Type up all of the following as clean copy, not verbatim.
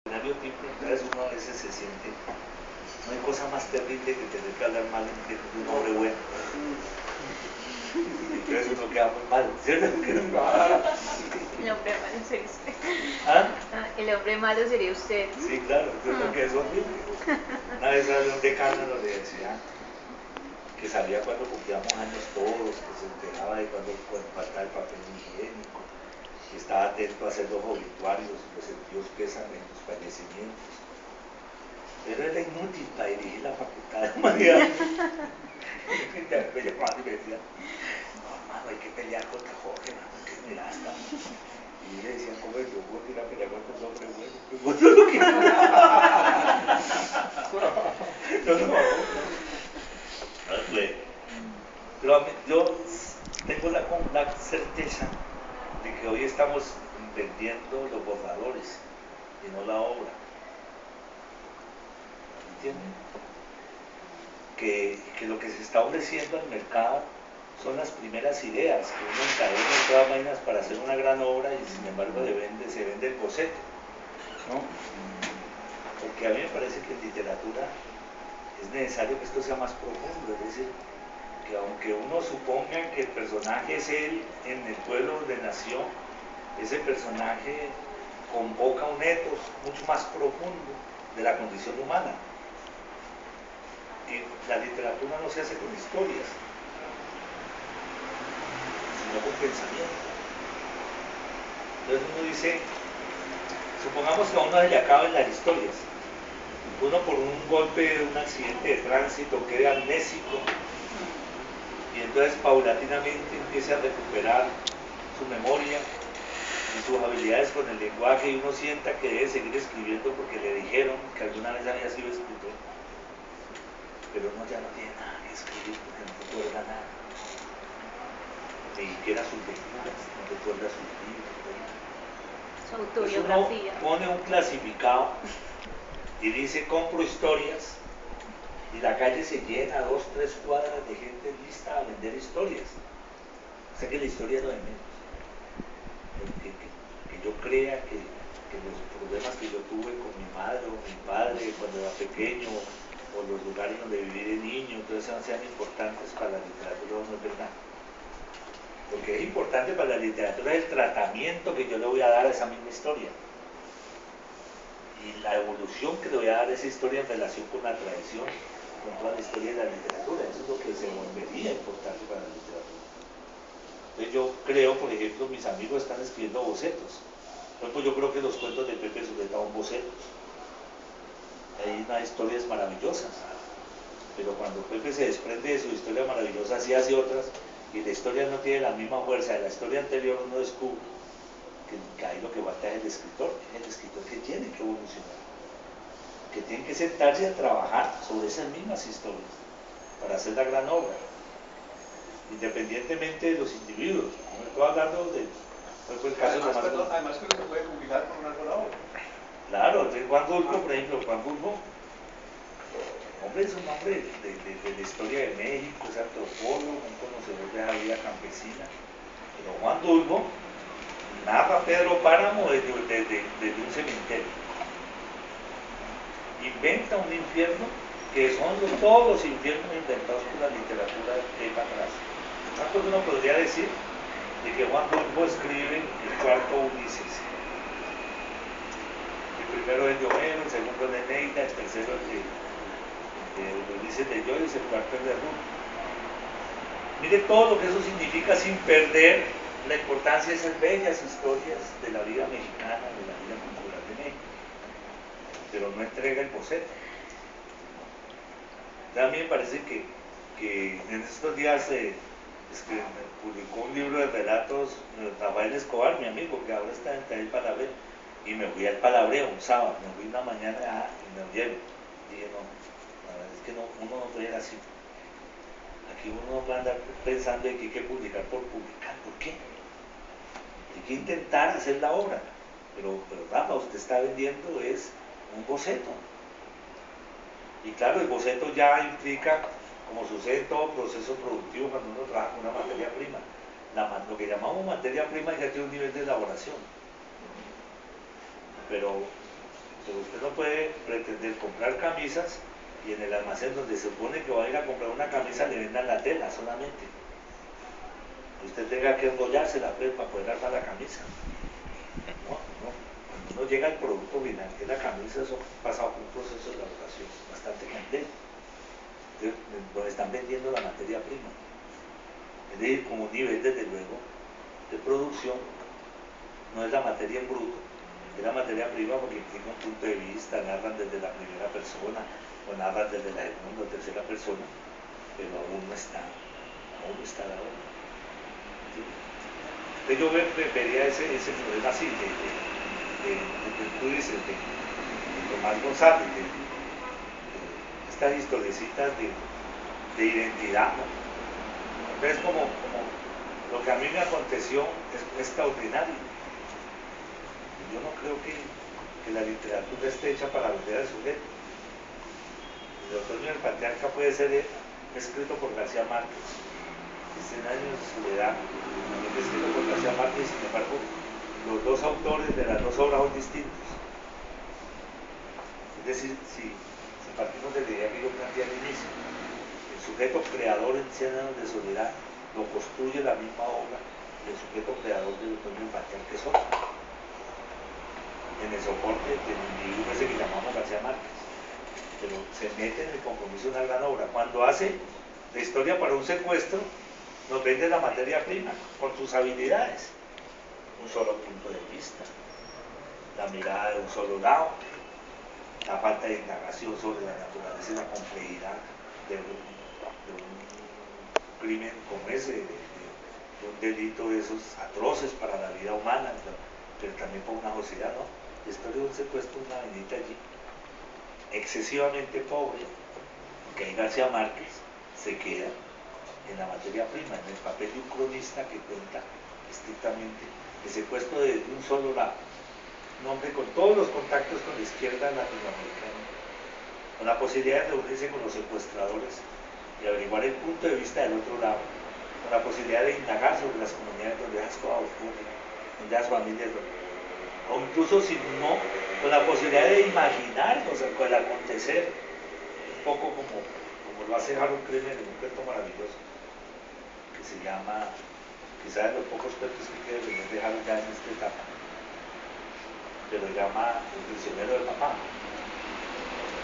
escenario triple, entonces uno a veces se siente, no hay cosa más terrible que tener que hablar mal de un hombre bueno. Entonces uno queda muy mal, ¿cierto? El hombre malo sería usted. ¿Ah? El hombre malo sería usted. Sí, claro, entonces que es horrible. Una vez había un decano en la universidad que sabía cuando cumplíamos años todos, que se enteraba de cuando faltaba el papel higiénico, que estaba atento a hacer los obituarios, los sentidos pesan en los fallecimientos. Pero era inútil para dirigir la facultad de humanidad. Me llamaban y me decían, no, hermano, hay que pelear contra Jorge, hermano, que es Mirasta. Y yo le decía, ¿cómo es? Yo voy a ir a pelear contra un hombre bueno. Pues vos lo que... Pero yo tengo la certeza de que hoy estamos vendiendo los borradores y no la obra. ¿Entienden? Que lo que se está ofreciendo al mercado son las primeras ideas, que uno encadena todas vainas para hacer una gran obra y sin embargo se vende el boceto, ¿no? Porque a mí me parece que en literatura es necesario que esto sea más profundo, es decir, que aunque uno suponga que el personaje es él en el pueblo donde nació, ese personaje convoca un ethos mucho más profundo de la condición humana. Y la literatura no se hace con historias, sino con pensamiento. Entonces uno dice, supongamos que a uno se le acaban las historias, uno por un golpe, un accidente de tránsito quede amnésico y entonces paulatinamente empiece a recuperar su memoria y sus habilidades con el lenguaje y uno sienta que debe seguir escribiendo porque le dijeron que alguna vez había sido escritor, pero uno ya no tiene nada que escribir porque no recuerda nada, ni siquiera sus lecturas, no recuerda sus libros. Su autobiografía. Uno pone un clasificado y dice compro historias y la calle se llena 2, 3 cuadras de gente lista a vender historias. O sea que la historia es lo de menos. Que yo crea que los problemas que yo tuve con mi madre o mi padre cuando era pequeño o los lugares donde viví de niño, entonces sean importantes para la literatura, no es verdad. Lo que es importante para la literatura es el tratamiento que yo le voy a dar a esa misma historia y la evolución que le voy a dar a esa historia en relación con la tradición, con toda la historia de la literatura. Eso es lo que se volvería importante para la literatura. Entonces yo creo, por ejemplo, mis amigos están escribiendo bocetos. Por ejemplo, yo creo que los cuentos de Pepe Zuleta son bocetos. Hay unas historias maravillosas, pero cuando Pepe se desprende de su historia maravillosa, sí hace otras, y la historia no tiene la misma fuerza de la historia anterior, uno descubre que ahí lo que falta es el escritor que tiene que evolucionar, que tiene que sentarse a trabajar sobre esas mismas historias para hacer la gran obra, independientemente de los individuos. No estoy hablando de... el caso además que se puede publicar con una sola obra. Claro, Juan Dulco, por ejemplo, Juan Dulco, hombre, es un hombre de la historia de México, es antropólogo, un conocedor de la vida campesina, pero Juan Dulco narra Pedro Páramo desde un cementerio. Inventa un infierno que son todos los infiernos inventados por la literatura de para atrás. Tanto que uno podría decir de que Juan Dulco escribe el cuarto Ulises. El primero es de Homero, el segundo es de Neida, el tercero es de Ulises de Joyce, el cuarto es de Ruth. Mire todo lo que eso significa sin perder la importancia de esas bellas historias de la vida mexicana, de la vida cultural de México, pero no entrega el boceto. A mí me parece que en estos días publicó un libro de relatos Rafael Escobar, mi amigo, que ahora está en el Palabreo, y me fui al Palabreo un sábado, me fui una mañana y me oyeron. Dije, no, la verdad es que no, uno no puede ir así. Aquí uno no puede andar pensando en que hay que publicar por publicar. ¿Por qué? Hay que intentar hacer la obra. Pero Rafa, usted está vendiendo es un boceto. Y claro, el boceto ya implica, como sucede en todo proceso productivo cuando uno trabaja con una materia prima, lo que llamamos materia prima ya tiene un nivel de elaboración. Pero Pero usted no puede pretender comprar camisas y en el almacén donde se supone que va a ir a comprar una camisa le vendan la tela solamente. Usted tenga que enrollársela pues, para poder armar la camisa. No, no. Cuando uno llega al producto final, que es la camisa, eso pasa por un proceso de elaboración bastante complejo. Entonces, donde están vendiendo la materia prima. Es decir, con un nivel, desde luego, de producción, no es la materia en bruto, es la materia prima porque implica un punto de vista, narran desde la primera persona o narran desde la segunda o tercera persona, pero aún no está la obra. ¿Sí? Entonces yo vería ese modelo así, de tú dices, de Tomás González, de estas historiecitas de identidad, ¿no? Entonces como lo que a mí me aconteció es extraordinario. Yo no creo que la literatura esté hecha para vender al sujeto. El otoño del patriarca puede ser escrito por García Márquez. 100 años de soledad, también escrito por García Márquez, sin embargo, los dos autores de las dos obras son distintos. Es decir, si partimos de la idea que yo planteé al inicio, el sujeto creador en 100 años de soledad lo construye la misma obra, y el sujeto creador del otoño del patriarca es otro. En el soporte del individuo ese que llamamos García Márquez, pero se mete en el compromiso de una gran obra. Cuando hace la historia para un secuestro, nos vende la materia prima con sus habilidades, un solo punto de vista, la mirada de un solo lado, la falta de indagación sobre la naturaleza y la complejidad de un crimen como ese, de un delito de esos atroces para la vida humana, pero también por una sociedad, ¿no? La historia de un secuestro, una avenida allí, excesivamente pobre, que ahí García Márquez se queda en la materia prima, en el papel de un cronista que cuenta estrictamente el secuestro de un solo lado, un hombre con todos los contactos con la izquierda latinoamericana, con la posibilidad de reunirse con los secuestradores y averiguar el punto de vista del otro lado, con la posibilidad de indagar sobre las comunidades donde las cosas ocurren, donde las familias, o incluso si no, con la posibilidad de imaginar, o sea, con el acontecer, un poco como lo hace Harold Kremer en un cuento maravilloso que se llama, quizás de los pocos cuentos que quede de Harold ya en esta etapa, que lo llama El prisionero del papá.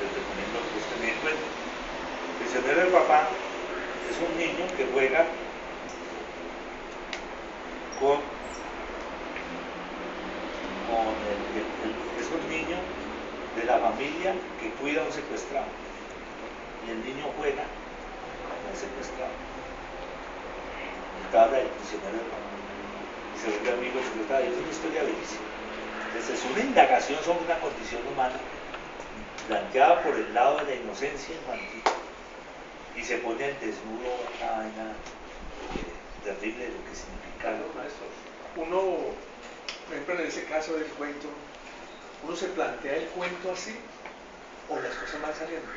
Les recomiendo que busquen el cuento. El prisionero del papá es un niño que juega es un niño de la familia que cuida a un secuestrado, y el niño juega con el secuestrado. Habla del prisionero del papá y se vuelve amigo del secuestrado. Es una historia bellísima. Entonces es una indagación sobre una condición humana planteada por el lado de la inocencia infantil, y se pone al desnudo una vaina terrible de lo que significa. Maestro, uno, por ejemplo, en ese caso del cuento, ¿uno se plantea el cuento así o las cosas van saliendo?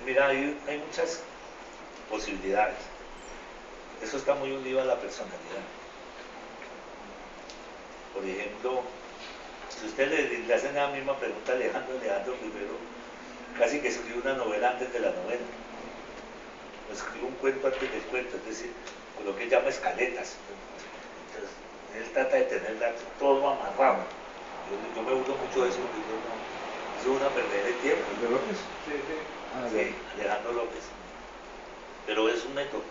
Mira, hay muchas posibilidades. Eso está muy unido a la personalidad. Por ejemplo, si usted le hacen la misma pregunta a Alejandro primero, casi que escribe una novela antes de la novela, o escribe un cuento antes del cuento, es decir, con lo que él llama escaletas. Entonces, él trata de tener todo amarrado. Yo me burlo mucho de eso, porque eso es una pérdida de tiempo. ¿De López? Sí, Alejandro López. Pero es un método,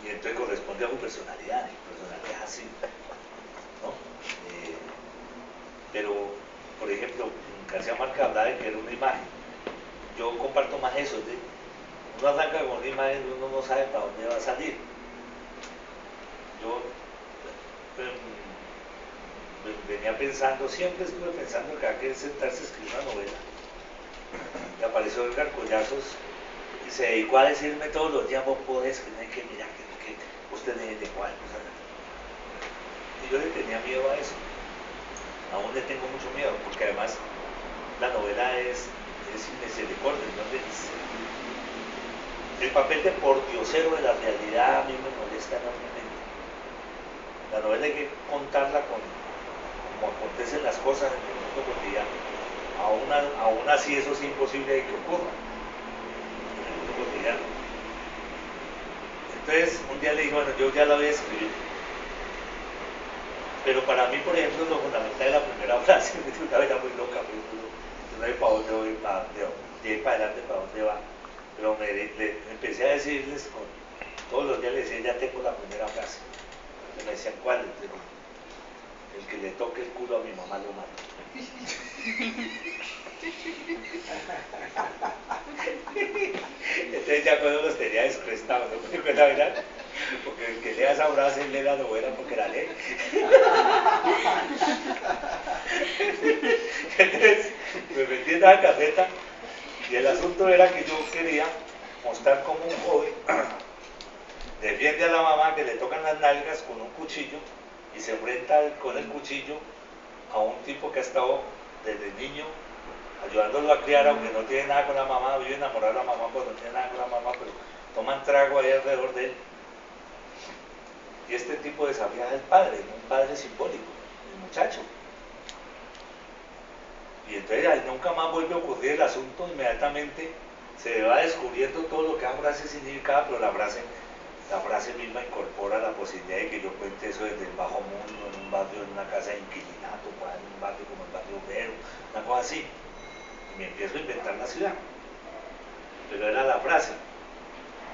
y entonces corresponde a su personalidad, y personalidad así, ¿no? Pero, por ejemplo, García Márquez hablaba de que era una imagen. Yo comparto más eso, ¿sí? Uno arranca con una imagen y uno no sabe para dónde va a salir. Yo venía pensando, siempre estuve pensando que había que sentarse a escribir una novela. Y apareció Edgar Collazos y se dedicó a decirme todos los días: vos podés, que no hay que mirar, que usted es de cuál. O sea, y yo le tenía miedo a eso. Aún le tengo mucho miedo, porque además la novela es misericordia, ¿no? El papel de pordiosero de la realidad a mí me molesta enormemente. La novela hay que contarla como acontecen las cosas en el mundo cotidiano, aún así eso es imposible de que ocurra en el mundo cotidiano. Entonces un día le dije, bueno, yo ya la voy a escribir. Pero para mí, por ejemplo, lo fundamental es la primera frase. Es una vaina muy loca, yo no sé para dónde voy, de ahí para adelante, para dónde va. Pero empecé a decirles, todos los días les decía, ya tengo la primera frase. Y me decían, ¿cuál? El que le toque el culo a mi mamá lo mata. Entonces ya cuando los tenía descrestados, ¿no? Porque el que lea esa frase lee la novela porque la lee. Entonces me metí en la caseta y el asunto era que yo quería mostrar cómo un joven defiende a la mamá que le tocan las nalgas con un cuchillo y se enfrenta con el cuchillo a un tipo que ha estado desde niño ayudándolo a criar, aunque no tiene nada con la mamá, vive enamorado de la mamá, pues no tiene nada con la mamá, pero toman trago ahí alrededor de él. Y este tipo desafía al padre, un padre simbólico, el muchacho. Y entonces ahí nunca más vuelve a ocurrir el asunto, inmediatamente se va descubriendo todo lo que la frase significaba, pero la frase misma incorpora la posibilidad de que yo cuente eso desde el bajo mundo, en un barrio, en una casa de inquilinato, en un barrio como el barrio obrero, una cosa así. Y me empiezo a inventar la ciudad. Pero era la frase,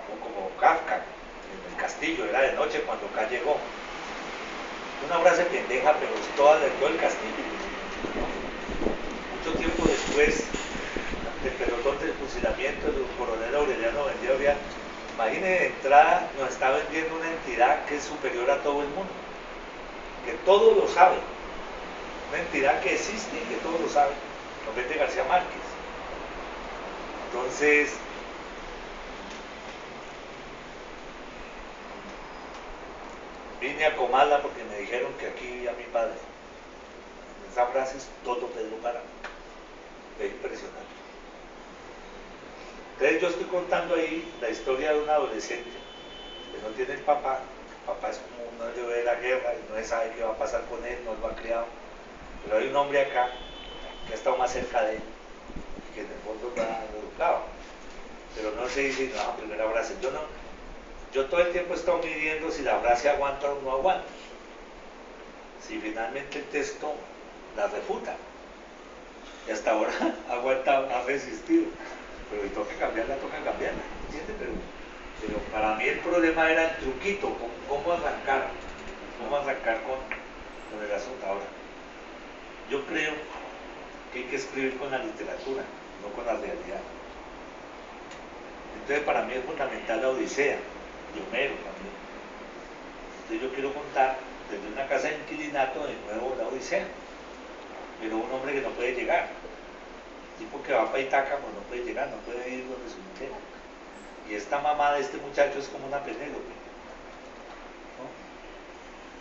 como Kafka, en el castillo, era de noche cuando acá llegó. Una frase pendeja, pero es toda de todo el castillo. Mucho tiempo después del pelotón del fusilamiento del coronel Aureliano Buendía, imagínense, de entrada nos está vendiendo una entidad que es superior a todo el mundo, que todo lo sabe, una entidad que existe y que todo lo sabe, nos vende García Márquez. Entonces, vine a Comala porque me dijeron que aquí vivía mi padre. Esa frase es todo Pedro Páramo. Es impresionante. Entonces yo estoy contando ahí la historia de un adolescente que no tiene el papá es como un héroe de la guerra y no se sabe qué va a pasar con él, no lo ha criado, pero hay un hombre acá que ha estado más cerca de él y que en el fondo lo ha educado, pero no se dice no, la primera frase. Yo todo el tiempo he estado midiendo si la frase aguanta o no aguanta, si finalmente el texto la refuta, y hasta ahora ha resistido. Pero si toca cambiarla, ¿entiendes? Pero para mí el problema era el truquito, cómo arrancar con el asunto. Ahora, yo creo que hay que escribir con la literatura, no con la realidad. Entonces para mí es fundamental la Odisea, de Homero también. Entonces yo quiero contar desde una casa de inquilinato de nuevo la Odisea, pero un hombre que no puede llegar. Tipo que va para Itaca, pues no puede llegar, no puede ir donde su mujer. Y esta mamá de este muchacho es como una Penélope, ¿no?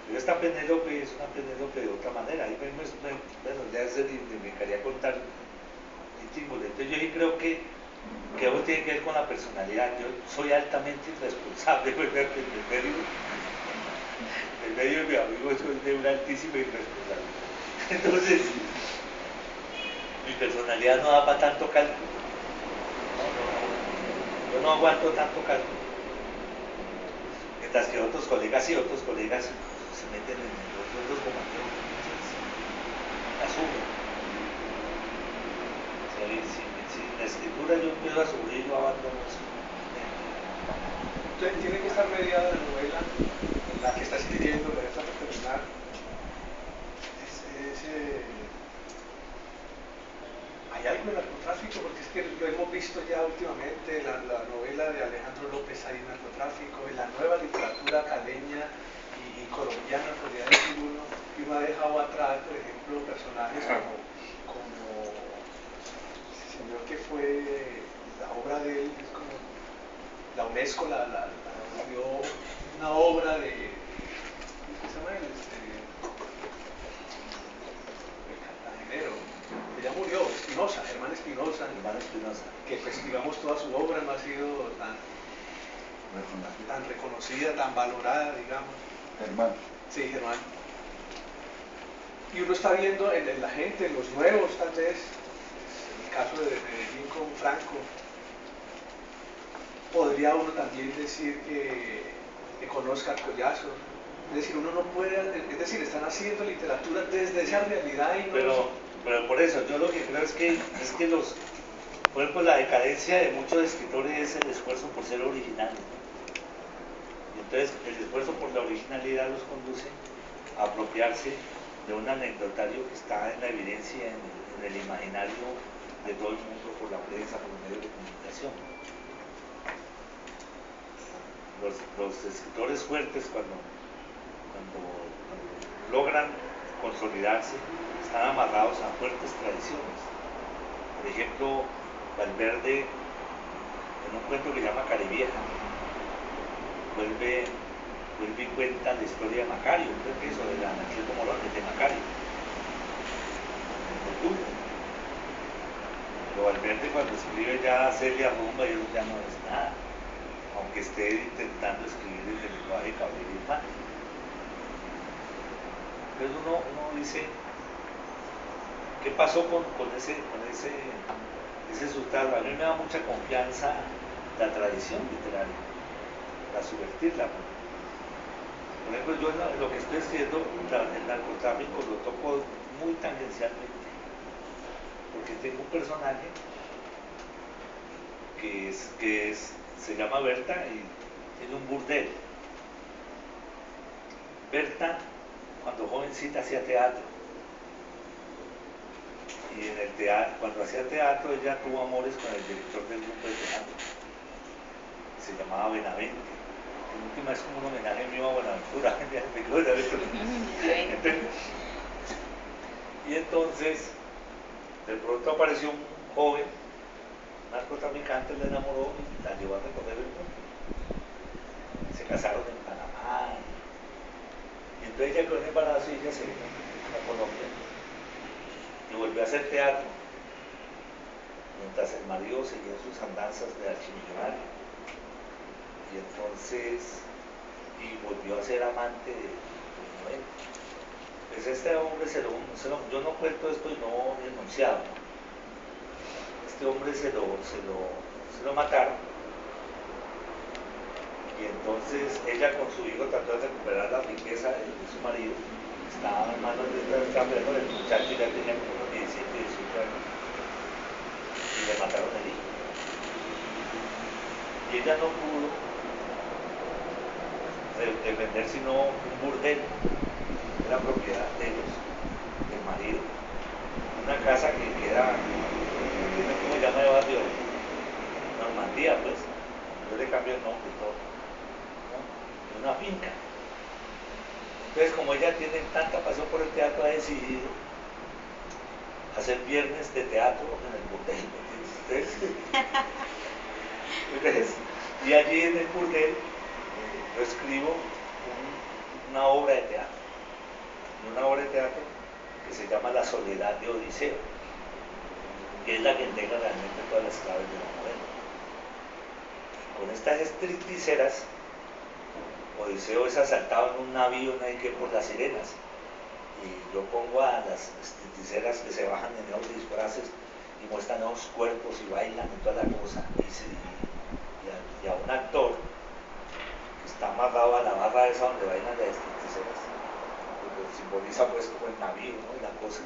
Pero esta Penélope es una Penélope de otra manera. Ahí bueno, ya se me quería contar entonces yo sí creo que algo tiene que ver con la personalidad. Yo soy altamente irresponsable, ¿verdad? El medio de mi amigo soy de una altísima irresponsabilidad. Entonces mi personalidad no da para tanto cálculo. Yo no aguanto tanto cálculo. Mientras que otros colegas se meten en los fondos como yo. Asumen. Si en la escritura yo empiezo a subir, yo abandono eso. Entonces tiene que estar mediada la novela en la que está escribiendo, la está por terminar. ¿Hay algo de narcotráfico? Porque es que lo hemos visto ya últimamente, la novela de Alejandro López hay narcotráfico, en la nueva literatura caleña y colombiana, podría decir uno, y uno ha dejado atrás, por ejemplo, personajes como ese señor que fue, la obra de él, es como, la UNESCO la dio una obra de, ¿qué se llama él? El cartagenero. Ya murió, Espinosa, Germán Espinosa, que pues digamos toda su obra no ha sido tan reconocida, tan valorada, digamos. Germán. Sí, Germán. Y uno está viendo en la gente, en los nuevos tal vez, Franco. Podría uno también decir que conozca a Collazo. Es decir, uno no puede, es decir, están haciendo literatura desde esa realidad y no... Pero por eso, yo lo que creo es que por ejemplo, la decadencia de muchos escritores es el esfuerzo por ser originales, ¿no? Y entonces el esfuerzo por la originalidad los conduce a apropiarse de un anecdotario que está en la evidencia, en el imaginario de todo el mundo por la prensa, por los medios de comunicación. Los escritores fuertes cuando logran consolidarse están amarrados a fuertes tradiciones. Por ejemplo, Valverde, en un cuento que se llama Carivieja, vuelve y cuenta la historia de Macario, creo que eso, de la Anacleto Morones, de Macario, en Portugal. Pero Valverde, cuando escribe ya Celia Rumba, y eso ya no es nada, aunque esté intentando escribir el lenguaje Gabriel Infante. Entonces uno dice, ¿qué pasó con ese sustrato? A mí me da mucha confianza la tradición literaria, la subvertirla. Por ejemplo, yo en lo que estoy escribiendo, el narcotráfico lo toco muy tangencialmente, porque tengo un personaje se llama Berta y tiene un burdel. Berta, cuando jovencita, hacía teatro. Y en el teatro, cuando hacía teatro, ella tuvo amores con el director del grupo de teatro. Se llamaba Benavente. En última es como un homenaje mío a Buenaventura. Y entonces, de pronto apareció un joven narcotraficante, le enamoró y la llevó a recorrer el mundo. Se casaron en Panamá. Y entonces ella quedó en embarazo y ella se vino a Colombia y volvió a hacer teatro, mientras el marido seguía sus andanzas de archimillonario. Y entonces, volvió a ser amante de Noel. Pues este hombre yo no cuento esto y no he denunciado, ¿no? Este hombre se lo mataron, y entonces ella con su hijo trató de recuperar la riqueza de su marido. Estaba en manos de este extranjero, el muchacho ya tenía como unos 17, 18 años, y le mataron el hijo. Y ella no pudo defender sino un burdel, era propiedad de ellos, del marido, una casa que queda, ¿cómo se llama el barrio? Normandía, pues. Yo le cambio el nombre y todo, ¿no? Una finca. Entonces, como ella tiene tanta pasión por el teatro, ha decidido hacer viernes de teatro en el burdel. Entonces, y allí en el burdel yo escribo una obra de teatro. Una obra de teatro que se llama La soledad de Odiseo, que es la que integra realmente todas las claves de la novela. Con estas estricticeras, Odiseo es asaltado en un navío por las sirenas, y yo pongo a las estricticeras que se bajan en esos disfraces y muestran esos cuerpos y bailan y toda la cosa, y a un actor que está amarrado a la barra esa donde bailan las estricticeras, porque simboliza pues como el navío, ¿no? Y la cosa.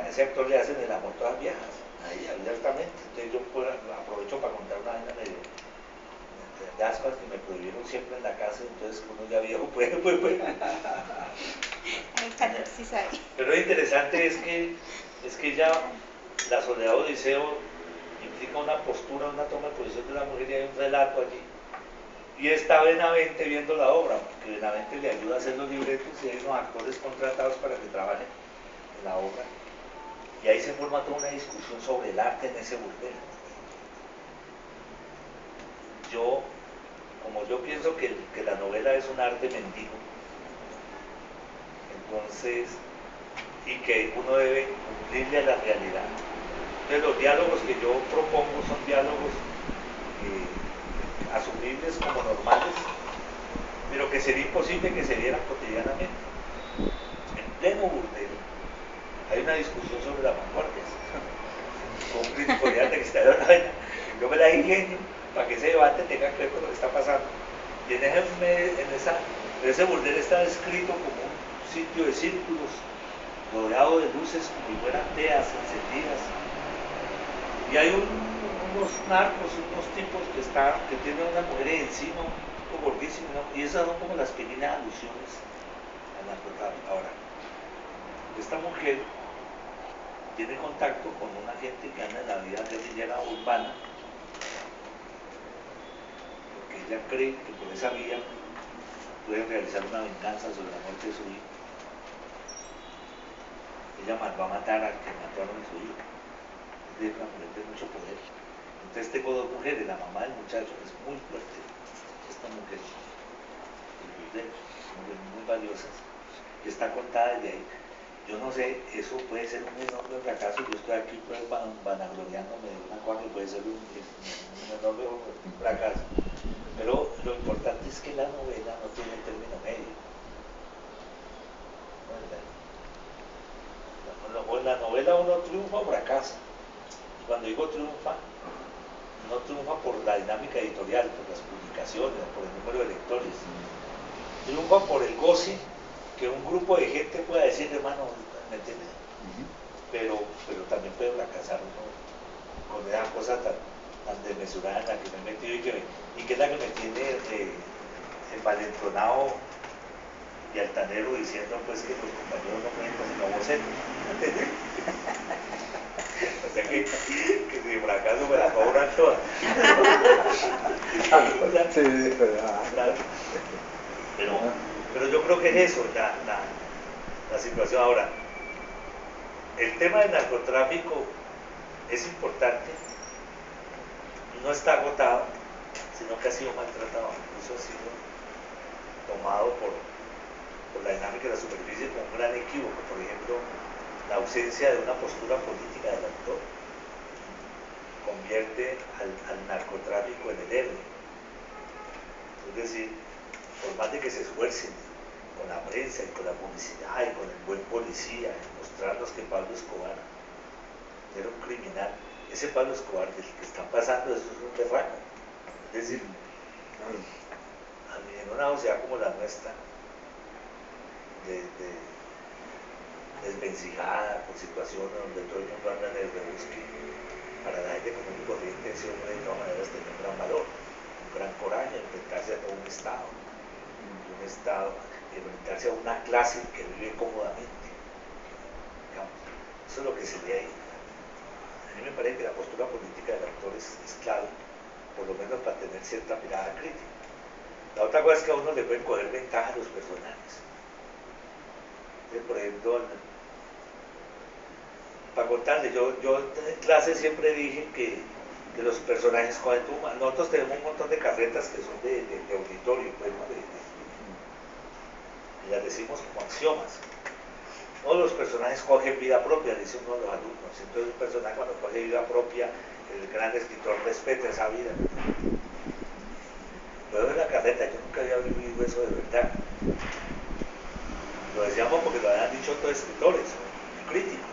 A ese actor le hacen el amor todas viejas, ahí abiertamente. Entonces yo aprovecho para contar una vaina de aspas que me prohibieron siempre en la casa, entonces uno ya viejo puede. Pero lo interesante es que ya la soledad de Odiseo implica una postura, una toma de posición de la mujer, y hay un relato allí. Y está Benavente viendo la obra, porque Benavente le ayuda a hacer los libretos y hay unos actores contratados para que trabajen en la obra. Y ahí se forma toda una discusión sobre el arte en ese burdel. Como yo pienso que la novela es un arte mendigo, entonces, y que uno debe cumplirle a la realidad. Entonces los diálogos que yo propongo son diálogos asumibles como normales, pero que sería imposible que se dieran cotidianamente. En pleno burdel hay una discusión sobre las vanguardias. Con un crítico de arte que está vaina, yo me la ingenio para que ese debate tenga que ver con lo que está pasando. Y en ese burdel está escrito como un sitio de círculos, rodeado de luces como si fueran teas encendidas. Y hay unos narcos, unos tipos que tienen una mujer encima, un tipo gordísimo, ¿no? Y esas son como las pequeñas alusiones al narcotráfico. Ahora, esta mujer tiene contacto con una gente que anda en la vida guerrillera urbana, porque ella cree que por esa vía puede realizar una venganza sobre la muerte de su hijo. Ella va a matar al que mataron a su hijo. Es una mujer de mucho poder. Entonces tengo dos mujeres, la mamá del muchacho, que es muy fuerte, esta mujer, muy valiosas, que está contada desde ahí. Yo no sé, eso puede ser un enorme fracaso. Yo estoy aquí pues vanagloriándome de una cosa que puede ser un enorme fracaso. Pero lo importante es que la novela no tiene término medio. En la novela uno triunfa o fracasa. Y cuando digo triunfa, no triunfa por la dinámica editorial, por las publicaciones, por el número de lectores. Triunfa por el goce que un grupo de gente pueda decir, hermano, ¿me entiendes? Pero también puede fracasar uno con esa cosa tan desmesurada en la que me he metido y que es la que me tiene envalentonado y altanero diciendo pues que los compañeros no cuentan sino vocero. ¿Entiendes? O sea que si fracaso me la cobran todas. Pero yo creo que es eso, la situación ahora. El tema del narcotráfico es importante, no está agotado, sino que ha sido maltratado, incluso ha sido tomado por la dinámica de la superficie como un gran equívoco. Por ejemplo, la ausencia de una postura política del autor convierte al narcotráfico en el héroe. Es decir, por más de que se esfuercen con la prensa y con la publicidad y con el buen policía en mostrarnos que Pablo Escobar era un criminal, ese Pablo Escobar del que están pasando eso es un berraco. Es decir, en una sociedad como la nuestra, desvencijada por situaciones donde todo el mundo anda en el rebusque, para la gente común y corriente ese hombre de todas maneras tenía un gran valor, un gran coraje, enfrentarse a todo un Estado, enfrentarse a una clase que vive cómodamente. Digamos, eso es lo que se ve ahí. A mí me parece que la postura política del autor es clave, por lo menos para tener cierta mirada crítica. La otra cosa es que a uno le pueden coger ventaja a los personajes. Por ejemplo, para contarle, yo en clase siempre dije que los personajes cogen nosotros tenemos un montón de carretas que son de auditorio, pues, ¿no? Y las decimos como axiomas. Todos los personajes cogen vida propia, dice uno de los alumnos. Entonces el personaje cuando coge vida propia, el gran escritor respeta esa vida. Luego en la carreta, yo nunca había vivido eso de verdad. Lo decíamos porque lo habían dicho todos escritores, críticos.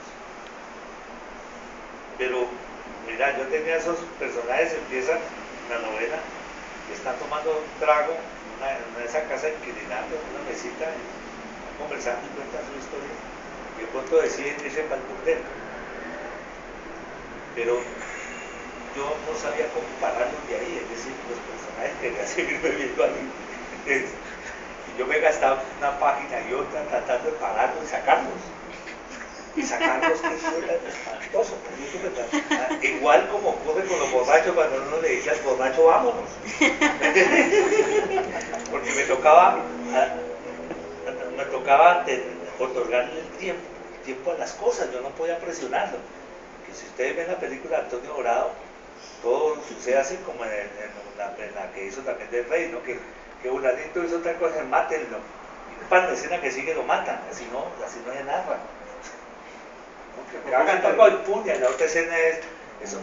Pero, mira, yo tenía esos personajes, empiezan la novela, y están tomando un trago en esa casa inquilinando, en una mesita, conversando y cuentan su historia. Y de pronto deciden irse para el burdel. Pero yo no sabía cómo pararlos de ahí, es decir, los personajes querían seguir bebiendo ahí. Y yo me gastaba una página y otra tratando de pararlos y sacarlos. Y sacarlos, que eso era espantoso. Igual como ocurre con los borrachos cuando uno le dice al borracho, vámonos. Porque me tocaba otorgarle el tiempo a las cosas, yo no podía presionarlo. Que si ustedes ven la película de Antonio Dorado, todo sucede así como en la que hizo también del Rey, ¿no? Que Bulanito hizo otra cosa, mátenlo. Y para la escena que sigue lo matan, así no se narra. Que hagan tal cual impune, la otra escena es,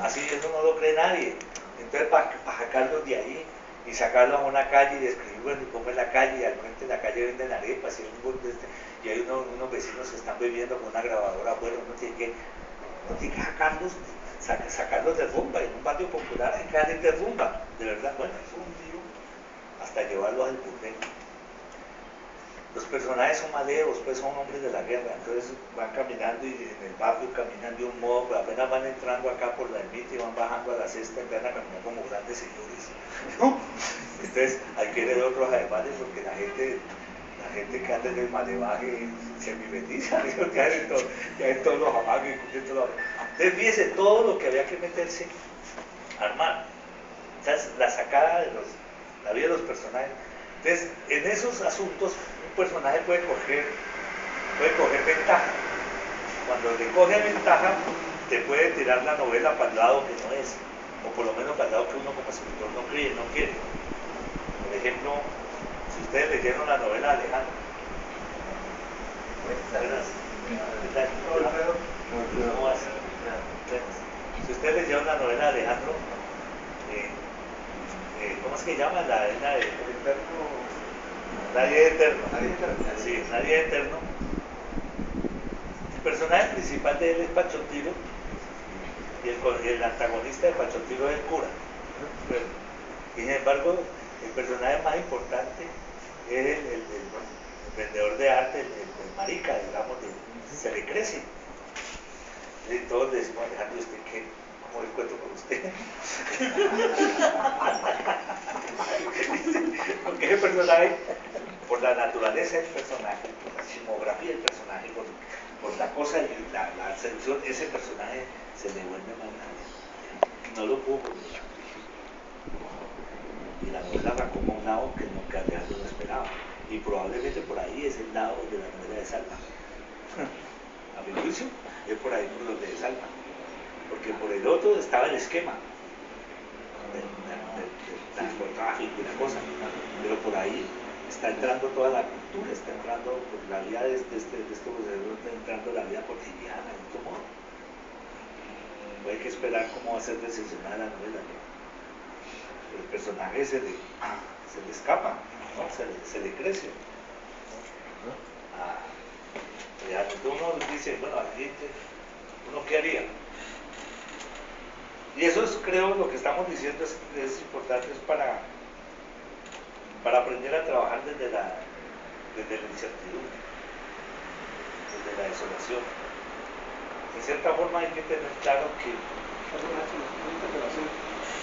así eso no lo cree nadie. Entonces para sacarlos de ahí y sacarlos a una calle y describir, bueno, cómo es la calle, y al frente de la calle venden arepas y hay unos vecinos que están bebiendo con una grabadora afuera, uno tiene que no tiene que sacarlos de rumba. En un patio popular hay que darles de rumba, de verdad. Bueno, es un lío hasta llevarlos al burdel. Los personajes son maleos, pues son hombres de la guerra, entonces van caminando y en el barrio caminan de un modo, pero apenas van entrando acá por la ermita y van bajando a la cesta, empiezan a caminar como grandes señores, ¿no? Entonces hay que ir de otros ademanes porque la gente que anda en el malevaje se mimetiza, ya en todos los amagues, entonces fíjese todo lo que había que meterse a armar. Entonces la sacada de la vida de los personajes. Entonces, en esos asuntos, un personaje puede coger ventaja. Cuando le coge ventaja, te puede tirar la novela para el lado que no es, o por lo menos para el lado que uno como escritor no quiere. Por ejemplo, si ustedes leyeron la novela de Alejandro, si ustedes leyeron la novela de Alejandro, ¿cómo es que llama? La de Nadie Eterno. Sí, Nadie Eterno. El personaje principal de él es Pachotiro y el antagonista de Pachotiro es el cura. Y sin embargo, el personaje más importante es el vendedor de arte, el marica, digamos, se le crece. Y todos le decimos, Alejandro, ¿usted qué? ¿Cómo le cuento con usted? Porque el personaje, por la naturaleza del personaje, por la simografía del personaje, por la cosa y la seducción, ese personaje se le vuelve más grande. No lo pudo controlar. Y la novela arrancó por un lado que nunca Alejandro no esperaba. Y probablemente por ahí es el lado de la novela de Salma. A mi juicio, es por ahí por donde de Salma. Porque por el otro estaba el esquema del narcotráfico y la cosa, pero por ahí está entrando toda la cultura, está entrando por la vida de este proceso, está entrando la vida cotidiana, de otro modo. No hay que esperar cómo va a ser decepcionada la novela, ¿no? El personaje se le escapa, ¿no? se le crece. Realmente uno dice, bueno, aquí uno qué haría. Y eso es, creo, lo que estamos diciendo es importante, es para aprender a trabajar desde la incertidumbre, desde la desolación. De cierta forma hay que tener claro que...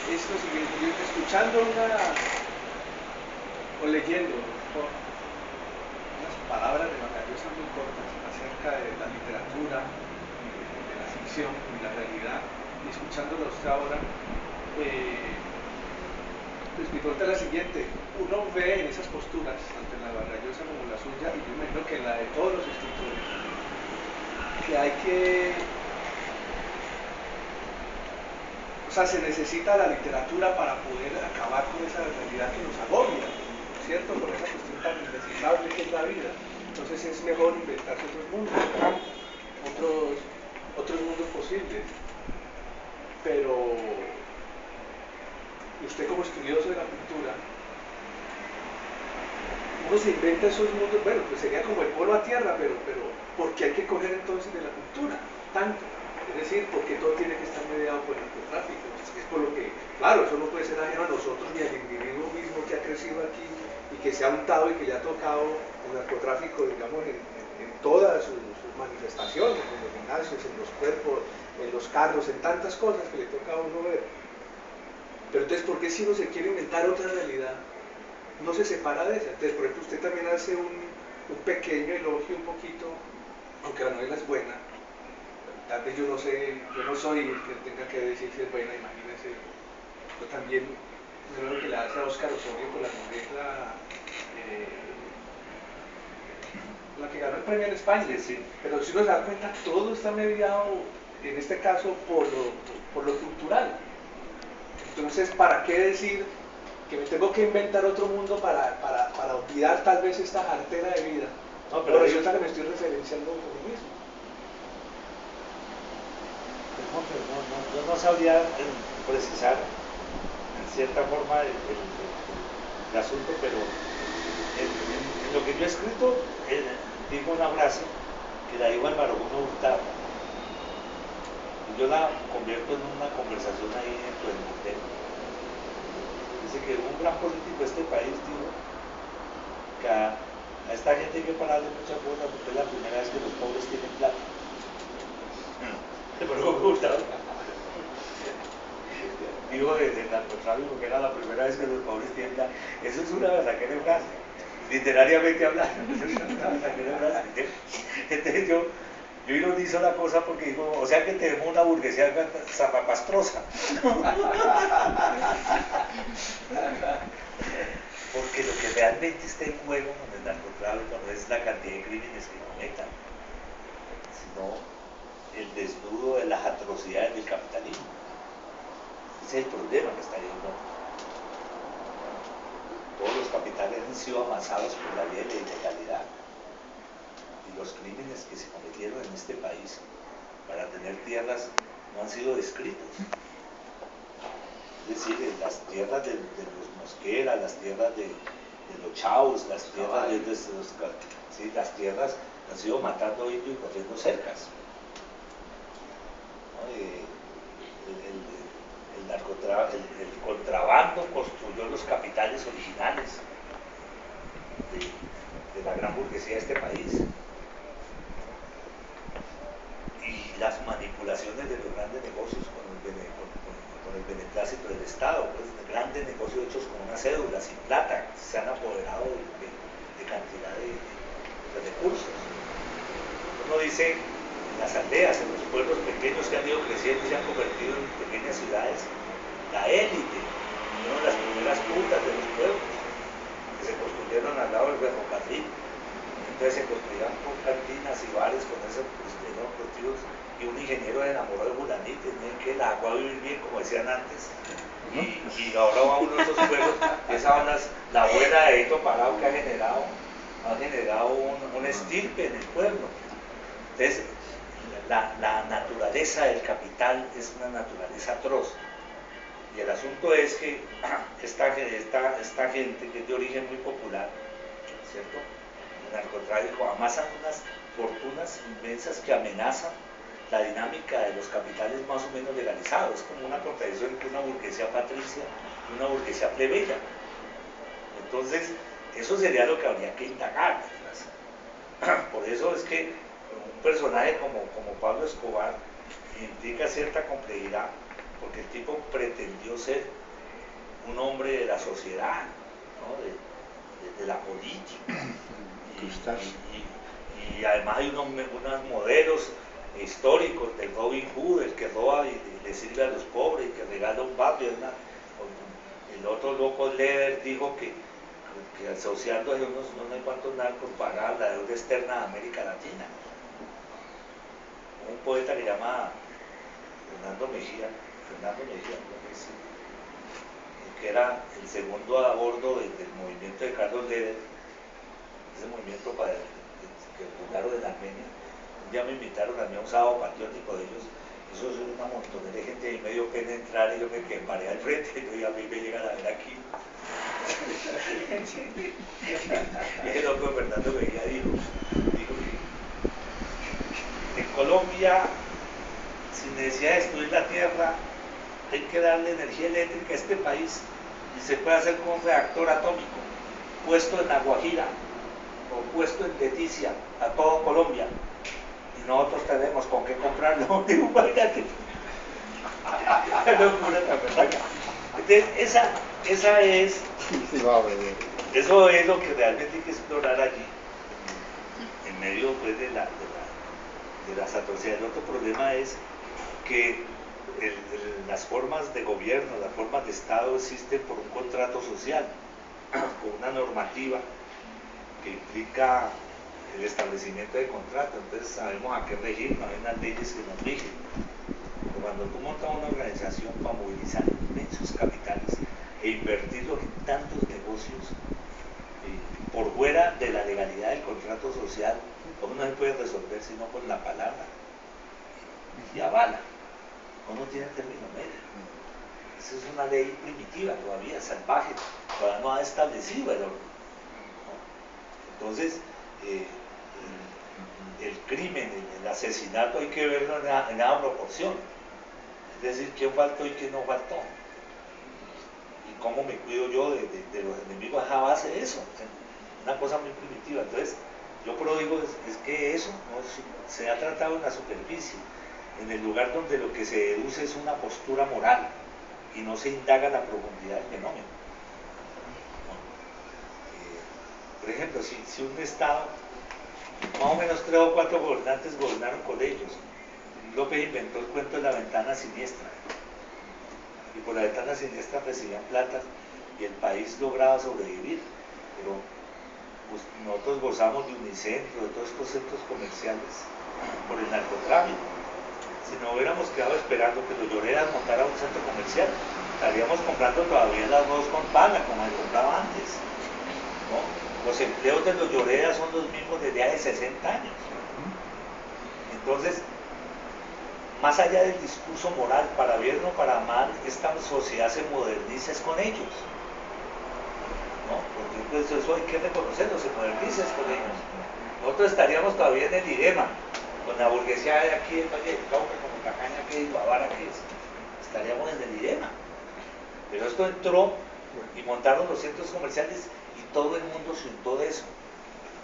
Es lo siguiente, yo escuchando o leyendo unas palabras de Vargallosa muy cortas acerca de la literatura, de la ficción y la realidad, y escuchándolo usted ahora, pues mi pregunta es la siguiente: uno ve en esas posturas, tanto en la de Vargallosa como la suya, y yo imagino que en la de todos los escritores, que hay que... O sea, se necesita la literatura para poder acabar con esa realidad que nos agobia, ¿cierto? Con esa cuestión tan indescifrable que es la vida. Entonces es mejor inventarse otros mundos, otros mundos posibles. Pero usted como estudioso de la cultura, uno se inventa esos mundos, bueno, pues sería como el polo a tierra, pero ¿por qué hay que coger entonces de la cultura tanto? Es decir, porque todo tiene que estar mediado por el narcotráfico. Es por lo que, claro, eso no puede ser ajeno a nosotros ni al individuo mismo que ha crecido aquí y que se ha untado y que ya ha tocado el narcotráfico, digamos, en todas sus manifestaciones, en los gimnasios, en los cuerpos, en los carros, en tantas cosas que le toca a uno ver. Pero entonces, ¿por qué si uno se quiere inventar otra realidad, no se separa de esa? Entonces, por ejemplo, usted también hace un pequeño elogio, un poquito, aunque la novela es buena. Tal vez yo no sé, yo no soy el que tenga que decir si es buena, imagínense. Yo también creo que le hace a Óscar Osorio con la novela, la que ganó el premio en España. Sí. Pero si uno se da cuenta, todo está mediado, en este caso, por lo cultural. Entonces, ¿para qué decir que me tengo que inventar otro mundo para olvidar tal vez esta jartera de vida? No, pero resulta que me estoy referenciando a mí mismo. Yo no sabría precisar en cierta forma el asunto, pero en lo que yo he escrito digo una frase que la digo Álvaro Hurtado, yo la convierto en una conversación ahí dentro del hotel. Dice que un gran político de este país dijo que a esta gente hay que pararle mucha bola porque es la primera vez que los pobres tienen plata. Pero me gusta. Digo del narcotráfico que era la primera vez que los pobres tienen plata. Eso es una verdadera frase, literariamente hablando. Es una verdadera frase. Entonces yo ironizo la cosa porque digo, o sea que tenemos una burguesía zapapastrosa. Porque lo que realmente está en juego con el narcotráfico no es la cantidad de crímenes que cometan, sino el desnudo de las atrocidades del capitalismo. Ese es el problema que está ahí en juego. Todos los capitales han sido amasados por la vía de la ilegalidad. Y los crímenes que se cometieron en este país para tener tierras no han sido descritos. Es decir, las tierras de los Mosquera, las tierras de los Chavos, las tierras de los, sí, las tierras han sido matando indios y corriendo cercas. ¿No? El contrabando construyó los capitales originales de la gran burguesía de este país. Y las manipulaciones de los grandes negocios con el beneplácito del Estado, pues grandes negocios hechos con una cédula, sin plata, se han apoderado de cantidad de recursos. Uno dice, en las aldeas, en los pueblos pequeños que han ido creciendo y se han convertido en pequeñas ciudades, la élite, una de las primeras puntas de los pueblos, que se construyeron al lado del ferrocarril. Entonces se construían con cantinas y bares con esos cultivos, y un ingeniero se enamoró de Bulanito, tienen que el agua va a vivir bien, como decían antes, y ahora va uno de esos pueblos, esa es la abuela de Hito Parado que ha generado un estirpe en el pueblo. Entonces, la naturaleza del capital es una naturaleza atroz. Y el asunto es que esta gente que es de origen muy popular, ¿cierto? El narcotráfico amasan unas fortunas inmensas que amenazan la dinámica de los capitales más o menos legalizados. Es como una contradicción entre una burguesía patricia y una burguesía plebeya. Entonces, eso sería lo que habría que indagar. Por eso es que un personaje como Pablo Escobar implica cierta complejidad, porque el tipo pretendió ser un hombre de la sociedad, ¿no? de la política. Y además hay unos modelos históricos del Robin Hood, el que roba y le sirve a los pobres, y que regala un barrio. El otro loco Leder dijo que asociando a unos no sé cuántos narcos pagaba la deuda externa de América Latina. Un poeta que llama Fernando Mejía, que era el segundo a bordo del movimiento de Carlos Leder, ese movimiento que fundaron en Armenia. Un día me invitaron a mí a un sábado patriótico de ellos. Eso es una montonera de gente y me dio pena entrar y yo me quedé paré al frente y yo, a mí me llegan a ver aquí. Y el loco Fernando Mejía dijo que en Colombia, sin necesidad de destruir la tierra, hay que darle energía eléctrica a este país y se puede hacer con un reactor atómico puesto en La Guajira o puesto en Leticia a todo Colombia, y nosotros tenemos con qué comprarlo. Digo, imagínate. Entonces, eso es lo que realmente hay que explorar allí, en medio pues, de las atrocidades. El otro problema es que las formas de gobierno, las formas de Estado existen por un contrato social, con una normativa que implica el establecimiento de contrato. Entonces sabemos a qué regirnos, hay unas leyes que nos rigen. Pero cuando tú montas una organización para movilizar inmensos capitales e invertirlos en tantos negocios por fuera de la legalidad del contrato social, ¿cómo no se puede resolver sino con la palabra? Y avala. No tiene término medio. Esa es una ley primitiva, todavía salvaje, todavía no ha establecido el orden. Entonces, el crimen, el asesinato hay que verlo en esa proporción. decir quién faltó y quién no faltó. Y cómo me cuido yo de los enemigos a base de eso. Una cosa muy primitiva. Entonces, yo por lo digo es que eso no se ha tratado en la superficie, en el lugar donde lo que se deduce es una postura moral y no se indaga la profundidad del fenómeno. Por ejemplo, si un Estado, más o menos 3 o 4 gobernantes gobernaron con ellos, López inventó el cuento de la ventana siniestra, y por la ventana siniestra recibían plata y el país lograba sobrevivir, pero pues, nosotros gozamos de Unicentro, de todos estos centros comerciales por el narcotráfico. Si no hubiéramos quedado esperando que los Lloreras montaran un centro comercial, estaríamos comprando todavía el arroz con paga como se compraba antes, ¿no? Los empleos de los Lloreras son los mismos desde hace 60 años. Entonces, más allá del discurso moral, para bien o para mal, esta sociedad se moderniza con ellos, ¿no? Porque pues, eso hay que reconocerlo, se moderniza con ellos. Nosotros estaríamos todavía en el dilema, con la burguesía de aquí, de Valle del Cauca, como Cacaña, que es Guavara, que es, estaríamos en el dilema. Pero esto entró y montaron los centros comerciales y todo el mundo se untó de eso.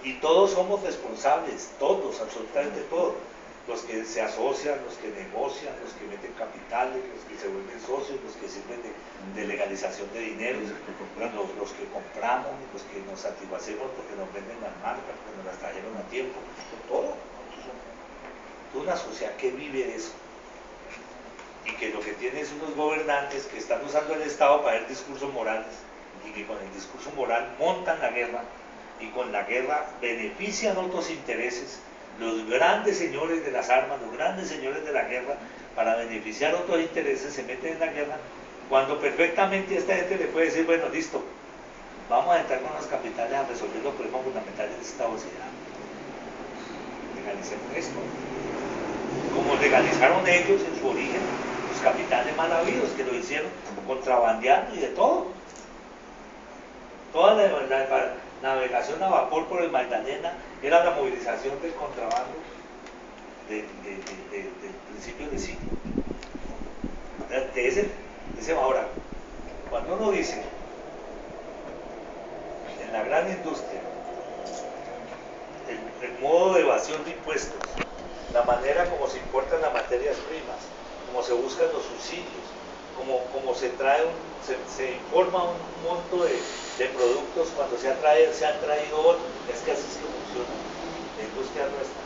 Y todos somos responsables, todos, absolutamente todos. Los que se asocian, los que negocian, los que meten capitales, los que se vuelven socios, los que sirven de legalización de dinero, los que compramos, los que nos satisfacemos porque nos venden las marcas, porque nos las trajeron a tiempo, todo. Toda una sociedad que vive de eso. Y que lo que tiene es unos gobernantes que están usando el Estado para hacer discursos morales y que con el discurso moral montan la guerra y con la guerra benefician otros intereses. Los grandes señores de las armas, los grandes señores de la guerra, para beneficiar otros intereses, se meten en la guerra, cuando perfectamente esta gente le puede decir, bueno, listo, vamos a entrar con los capitales a resolver los problemas fundamentales de esta sociedad. Legalicemos esto. Como legalizaron ellos en su origen, los capitales mal habidos, que lo hicieron contrabandeando y de todo. Toda la navegación a vapor por el Magdalena era la movilización del contrabando del principio del siglo. Ahora, cuando uno dice en la gran industria el modo de evasión de impuestos, la manera como se importan las materias primas, como se buscan los subsidios, como se informa un monto de productos cuando se han traído otros, es que así es que funciona la industria nuestra.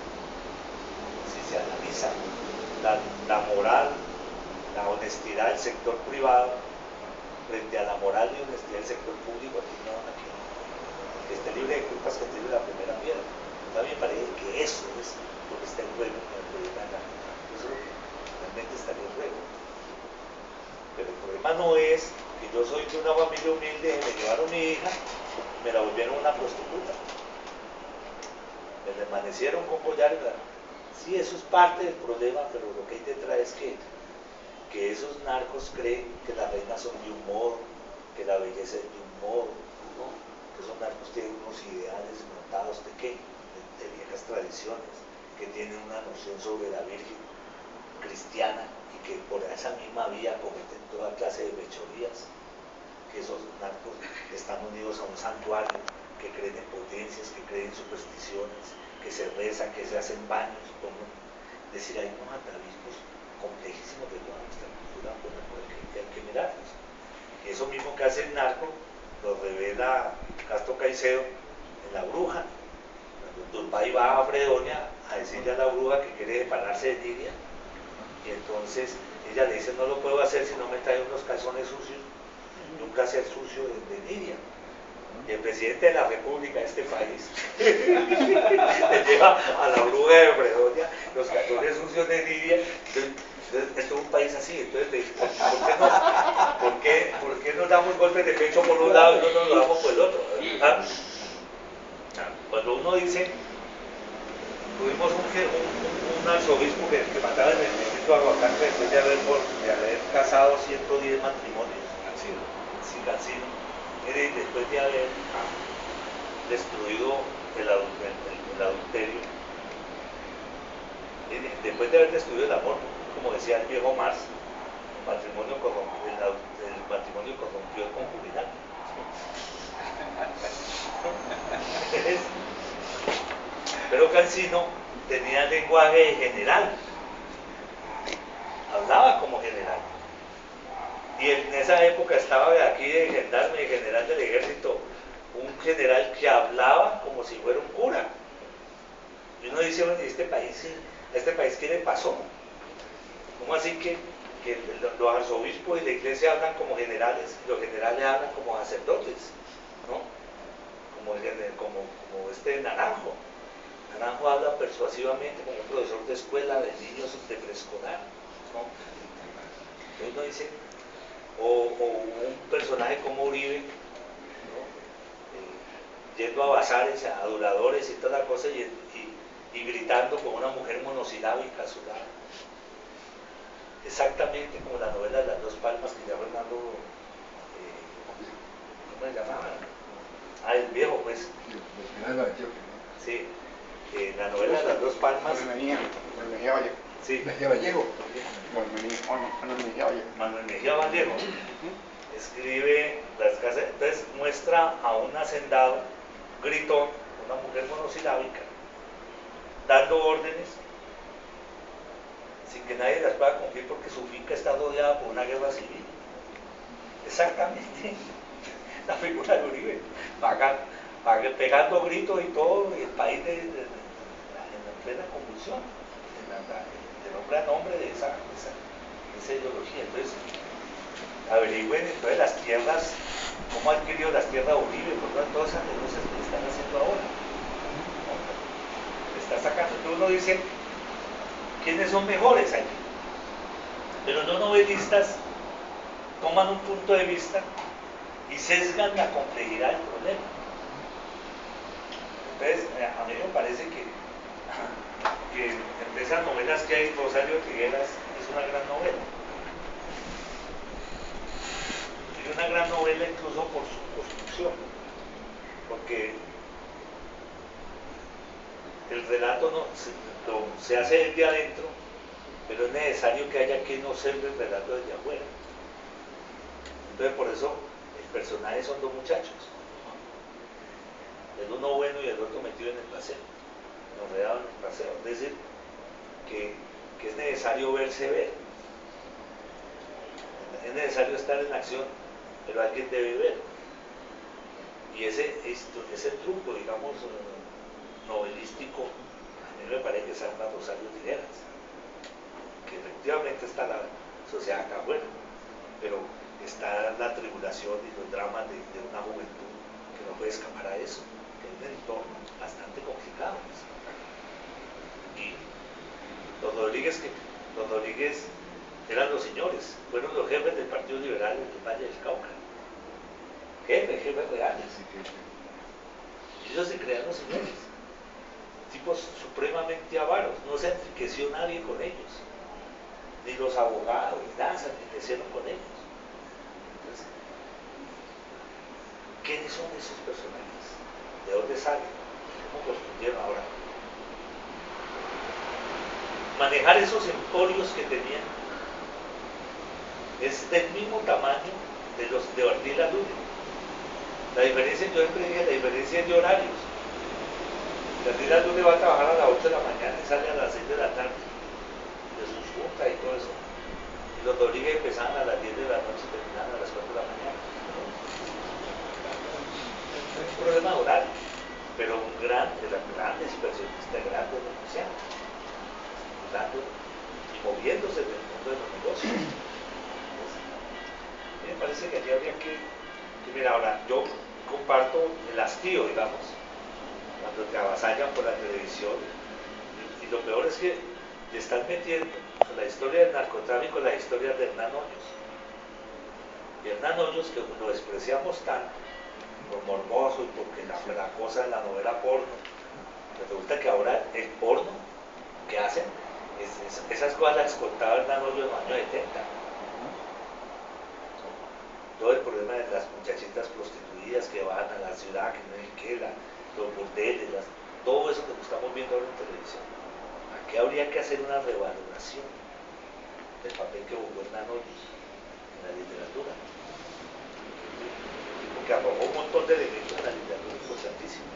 Si se analiza la moral, la honestidad del sector privado frente a la moral y honestidad del sector público, aquí que esté libre de culpas, que tire la primera piedra. A mí me parece que eso es lo que está en juego en el problema de la cultura. Eso realmente estaría en juego. Pero el problema no es que yo soy de una familia humilde, me llevaron mi hija, me la volvieron una prostituta. Me amanecieron con collar. Sí, eso es parte del problema, pero lo que hay detrás es que esos narcos creen que las reinas son de un modo, que la belleza es de un modo, ¿no? Que esos narcos tienen unos ideales montados de qué, de viejas tradiciones, que tienen una noción sobre la Virgen cristiana y que por esa misma vía cometen toda clase de fechorías, que esos narcos están unidos a un santuario, que creen en potencias, que creen en supersticiones, que se rezan, que se hacen baños, es decir, hay unos atavismos complejísimos de toda nuestra cultura que hay que mirarlos. Y eso mismo que hace el narco lo revela Castro Caicedo en La Bruja. Turbay va a Fredonia a decirle a la bruja que quiere separarse de Nidia, y entonces ella le dice, no lo puedo hacer si no me trae unos calzones sucios y un brasier sucio de Nidia. Y el presidente de la República de este país le lleva a la bruja de Fredonia los calzones sucios de Nidia. Entonces, esto es un país así. Entonces, ¿por qué nos damos golpes de pecho por un lado y no nos lo damos por el otro? Cuando uno dice, tuvimos un arzobispo que mataba en el distrito de Aguacate después de haber casado 110 matrimonios, sí, Cancino, después de haber destruido el adulterio, después de haber destruido el amor, como decía el viejo Marx, Cancino tenía lenguaje general, hablaba como general. Y en esa época estaba aquí de gendarme, de general del ejército, un general que hablaba como si fuera un cura. Y uno dice, bueno, ¿y este país qué le pasó? ¿Cómo así que los arzobispos y la iglesia hablan como generales y los generales hablan como sacerdotes? ¿No? Como este Naranjo. Naranjo habla persuasivamente como un profesor de escuela de niños de preescolar, ¿no? Entonces uno dice, o un personaje como Uribe, ¿no? Yendo a bazares, a adoradores y toda la cosa y gritando con una mujer monosilábica a su lado. Exactamente como la novela de las dos palmas que ya Fernando, ¿cómo se llamaba? El viejo, pues. Sí, la novela de las dos palmas. Sí. Mejía Vallejo. Manuel Mejía Vallejo escribe las casas, entonces muestra a un hacendado, gritón, una mujer monosilábica, dando órdenes sin que nadie las pueda cumplir porque su finca está rodeada por una guerra civil. Exactamente la figura de Uribe, pegando gritos y todo, y el país en plena convulsión, del hombre a nombre de esa ideología. Entonces, averigüen entonces las tierras, cómo ha adquirido las tierras de Uribe, por todas esas denuncias que están haciendo ahora, ¿no? Le está sacando. Entonces uno dice, ¿quiénes son mejores aquí? Pero los novelistas toman un punto de vista y sesgan la complejidad del problema. Entonces, a mí me parece que entre esas novelas que hay, Rosario Tijeras es una gran novela. Y una gran novela incluso por su construcción, porque el relato se hace desde adentro, pero es necesario que haya quien observe el relato desde afuera. Entonces por eso el personaje son dos muchachos, el uno bueno y el otro metido en el paseo, enredado en el paseo. Es decir, que es necesario verse ver, es necesario estar en acción, pero alguien debe ver. Y ese truco, digamos, novelístico, a mí me parece que es arma Rosario Tijeras, que efectivamente está la sociedad acá afuera, pero está la tribulación y los dramas de una juventud que no puede escapar a eso, que es un entorno bastante complicado. Y los Rodríguez eran los señores, fueron los jefes del Partido Liberal del Valle del Cauca, jefes reales. Y ellos se crearon los señores, tipos supremamente avaros, no se enriqueció nadie con ellos, ni los abogados, ni nada se enriquecieron con ellos. Entonces, ¿quiénes son esos personajes? ¿De dónde salen? ¿Cómo construyeron ahora? Manejar esos emporios que tenían es del mismo tamaño de los de Ortiz Luna. La diferencia, yo siempre dije, la diferencia es de horarios. Ortiz Luna va a trabajar a las 8 de la mañana y sale a las 6 de la tarde de sus juntas y todo eso. Y los Rodríguez empezaban a las 10 de la noche y terminaban a las 4 de la mañana. No es un problema de horario, pero grandes inversionistas, grandes negociantes, y moviéndose en el mundo de los negocios. Entonces, a mí me parece que aquí habría que mira, ahora, yo comparto el hastío, digamos, cuando te avasallan por la televisión, y lo peor es que le están metiendo la historia del narcotráfico, la historia de Hernán Hoyos. Y Hernán Hoyos, que lo despreciamos tanto, por morboso y porque la cosa de la novela porno, pero resulta que ahora el porno que hacen, esas cosas las contaba Hernán Hoyos en los años 70. Todo el problema de las muchachitas prostituidas que van a la ciudad, que no hay que, los burdeles, todo eso que estamos viendo ahora en televisión. Aquí habría que hacer una revaloración del papel que jugó Hernán Hoyos en la literatura, porque arrojó un montón de elementos en la literatura importantísima.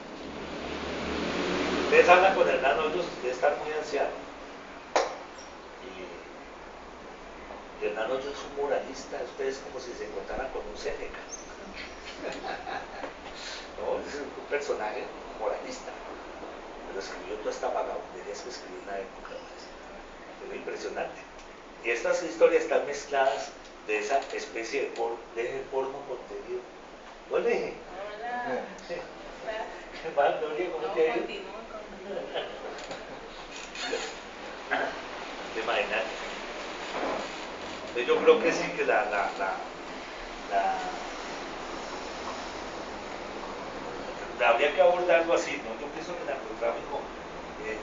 Ustedes hablan con Hernán Hoyos, debe estar muy anciano. Y Hernán Hoyos es un moralista, ustedes como si se encontraran con un Séneca. No, es un personaje moralista, pero escribió toda esta vagabundería que escribió en una época. Es impresionante. Y estas historias están mezcladas de esa especie de porno contenido. ¿No le dije? Hola. ¿Qué mal, Gloria? ¿Cómo te ha ido? Continúa. ¿Te imaginas? Entonces yo creo que sí que habría que abordarlo así, ¿no? Yo pienso que el narcotráfico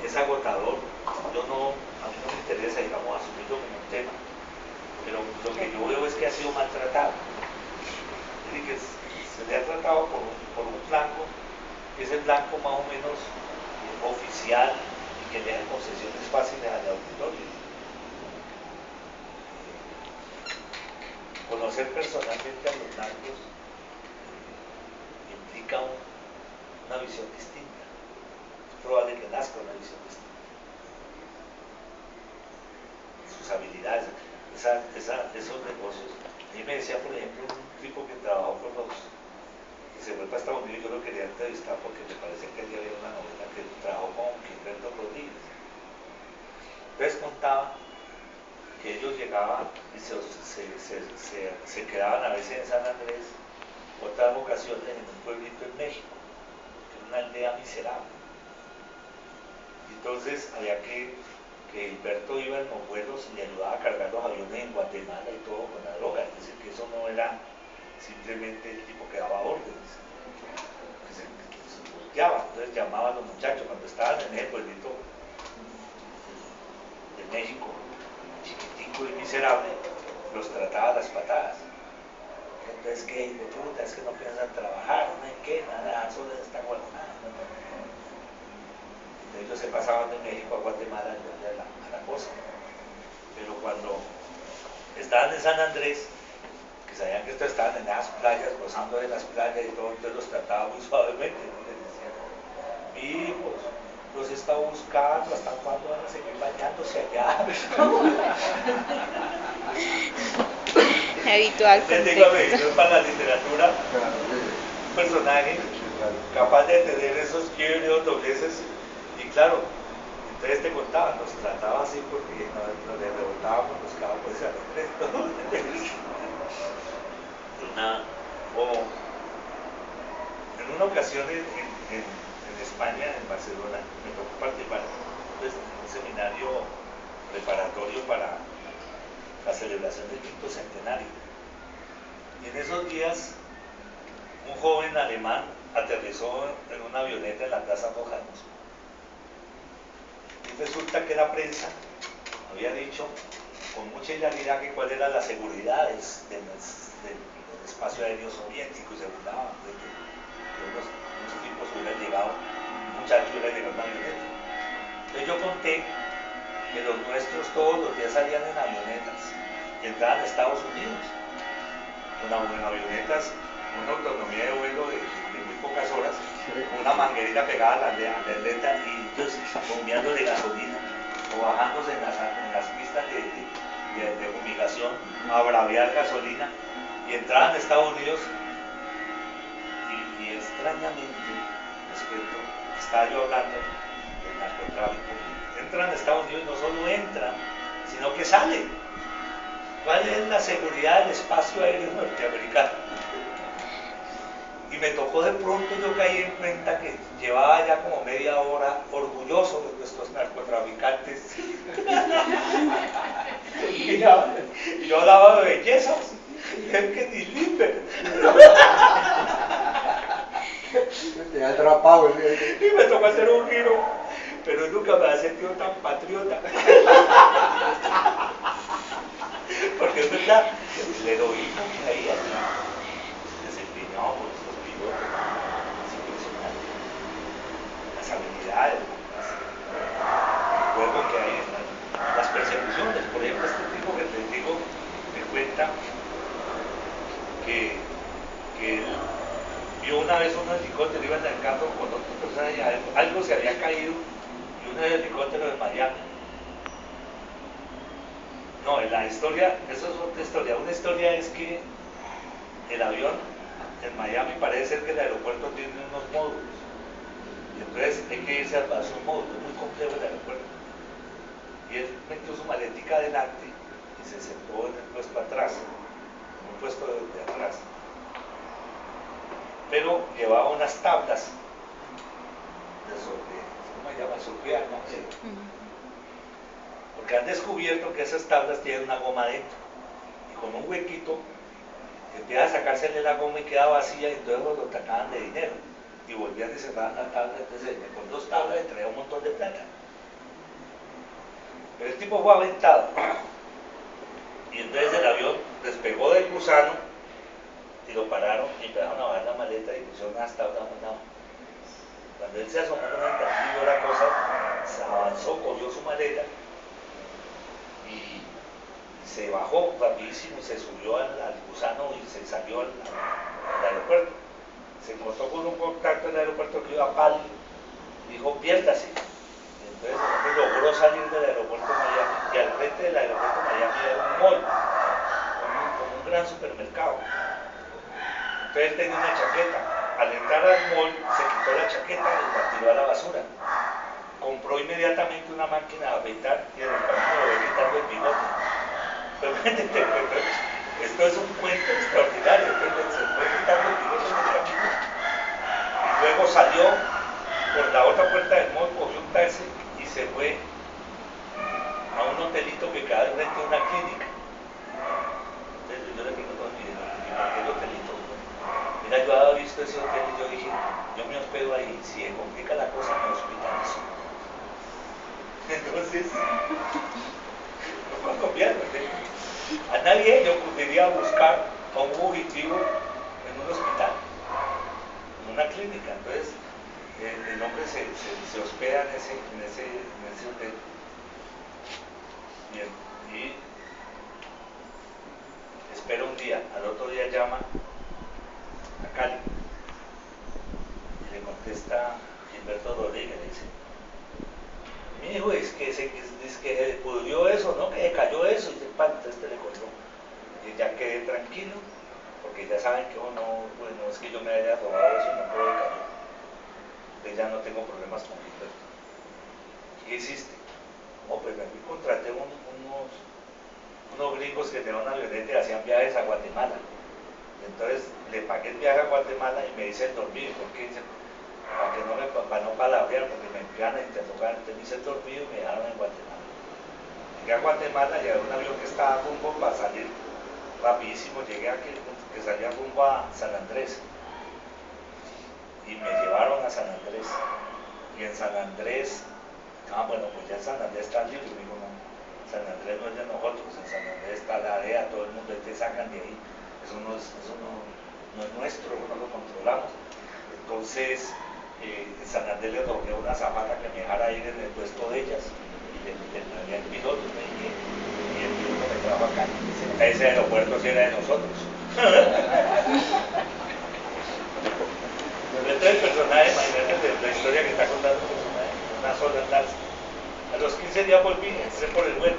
es agotador. A mí no me interesa, digamos, asumirlo como un tema, pero lo que yo veo es que ha sido maltratado. Es decir, que se le ha tratado por un flanco, que es el blanco más o menos oficial y que le da concesiones fáciles al auditorio. Conocer personalmente a los narcos implica una visión distinta. Es probable que nazca una visión distinta. Sus habilidades, esos negocios. A mí me decía, por ejemplo, un tipo que trabajó con que se fue para Estados Unidos, yo lo quería entrevistar porque me parece que allí había una novela que trabajó con Gilberto Rodríguez. Entonces contaba que ellos llegaban y se quedaban a veces en San Andrés, otras ocasiones en un pueblito en México, que era una aldea miserable. Entonces había que Gilberto iba en los vuelos y le ayudaba a cargar los aviones en Guatemala y todo con la droga, es decir, que eso no era simplemente el tipo que daba órdenes, que se volteaba. Entonces llamaba a los muchachos cuando estaban en el pueblito de México, chiquitico y miserable, los trataba a las patadas. Entonces, ¿qué? Puta, es que no piensan trabajar, no hay qué, nada, solo está guardado. Ellos se pasaban de México a Guatemala a la cosa. Pero cuando estaban en San Andrés, que sabían que estos estaban en las playas, gozando de las playas y todo, entonces los trataba muy suavemente, ¿no? Les decían, hijos, los está buscando, ¿hasta cuándo van a seguir bañándose allá? Habitual contexto. Para la literatura, un personaje capaz de tener esos quiebres o dobleces. Y claro, entonces te contaban, nos trataba así porque nos le rebotábamos los cabos de San Andrés. En una ocasión en España, en Barcelona, me tocó participar en un seminario preparatorio para la celebración del quinto centenario. Y en esos días, un joven alemán aterrizó en una avioneta en la Plaza Roja de Moscú. Y resulta que la prensa había dicho con mucha hilaridad que cuál era la seguridad del espacio aéreo soviético y se burlaban de que unos tipos hubieran llegado, un muchacho hubiera llegado en una avioneta. Entonces yo conté que los nuestros todos los días salían en avionetas y entraban a Estados Unidos con avionetas, una autonomía de vuelo de muy pocas horas, con una manguerita pegada a la atleta y entonces bombeándole gasolina o bajándose en las pistas de fumigación a braviar gasolina y entraban a Estados Unidos y extrañamente, respecto, estaba yo hablando del narcotráfico, entran a Estados Unidos y no solo entran, sino que salen. ¿Cuál es la seguridad del espacio aéreo norteamericano? Y me tocó de pronto, yo caí en cuenta que llevaba ya como media hora orgulloso de nuestros narcotraficantes. Y yo hablaba de bellezas, y es que ni limber. Te ha atrapado. Y me tocó hacer un giro, pero nunca me había sentido tan patriota. Porque es verdad, el heroísmo que hay desempeñado por estos pilotos es impresionante. Las habilidades, el juego que hay en las persecuciones. Por ejemplo, este tipo que te digo me cuenta que él vio una vez un helicóptero iba en el carro con otra persona y algo se había caído y un helicóptero de Miami. No, en la historia, eso es otra historia. Una historia es que el avión en Miami parece ser que el aeropuerto tiene unos módulos. Y entonces hay que irse a su módulo, es muy complejo el aeropuerto. Y él metió su maletica adelante y se sentó en el puesto atrás, en un puesto de atrás. Pero llevaba unas tablas de ¿cómo se llama? Surfear, ¿no? Porque han descubierto que esas tablas tienen una goma dentro y con un huequito empieza a sacársele la goma y queda vacía y luego lo tacaban de dinero y volvían y cerraban la tabla. Entonces con 2 tablas le traía un montón de plata, pero el tipo fue aventado y entonces el avión despegó del gusano y lo pararon y empezaron a bajar la maleta y pusieron unas tablas a un lado. Cuando él se asomó con el ventaja y vio la cosa, se avanzó, cogió su maleta y se bajó rapidísimo, se subió al gusano y se salió al aeropuerto. Se encontró con un contacto del aeropuerto que iba pálido, dijo piérdase. Entonces el hombre logró salir del aeropuerto de Miami y al frente del aeropuerto de Miami era un mall, como un gran supermercado. Entonces él tenía una chaqueta. Al entrar al mall se quitó la chaqueta y la tiró a la basura. Compró inmediatamente una máquina de afeitar y en el camino le fue quitando el bigote. Esto es un cuento extraordinario, se fue quitando el bigote en el camino. Y luego salió por la otra puerta del mall, cogió un taxi y se fue a un hotelito que quedaba frente a una clínica. Entonces yo le pregunto a mi ¿por qué el hotelito? Mira, yo había visto ese hotel y yo dije, yo me hospedo ahí, si se complica la cosa me hospitalizo. Entonces, no puedo copiarlo. A nadie le ocurriría buscar a un fugitivo en un hospital, en una clínica. Entonces, el hombre se hospeda en ese hotel. Bien, y espera un día, al otro día llama a Cali y le contesta Gilberto Rodríguez, le dice, mi hijo, es que se pudrió eso, ¿no? Que cayó eso, y entonces te le colgó. Y ya quedé tranquilo, porque ya saben que uno, bueno, es que yo me haya robado eso, no puedo cayó. Entonces ya no tengo problemas con Gilberto. ¿Qué hiciste? No, pues me fui, contraté unos gringos que tenían una avioneta y hacían viajes a Guatemala. Entonces le pagué el viaje a Guatemala y me hice el dormido, porque para no palabrear, porque me empiezan a interrogar, entonces me hice el dormido y me dejaron en Guatemala. Llegué a Guatemala, llegué a un avión que estaba rumbo para salir rapidísimo, llegué a que salía rumbo a San Andrés y me llevaron a San Andrés y en San Andrés, bueno, pues ya en San Andrés está libre, digo, no, San Andrés no es de nosotros, en San Andrés está la DEA, todo el mundo te sacan de ahí, eso no es nuestro, no lo controlamos. Entonces en San Andrés le rogué a una azafata que me dejara ir en el puesto de ellas y el piloto y el piloto me trajo acá. Ese aeropuerto sí era de nosotros. Entonces el personaje, imagínate la historia que está contando el personaje, una sola andarse. A los 15 días volví, entré por el vuelo.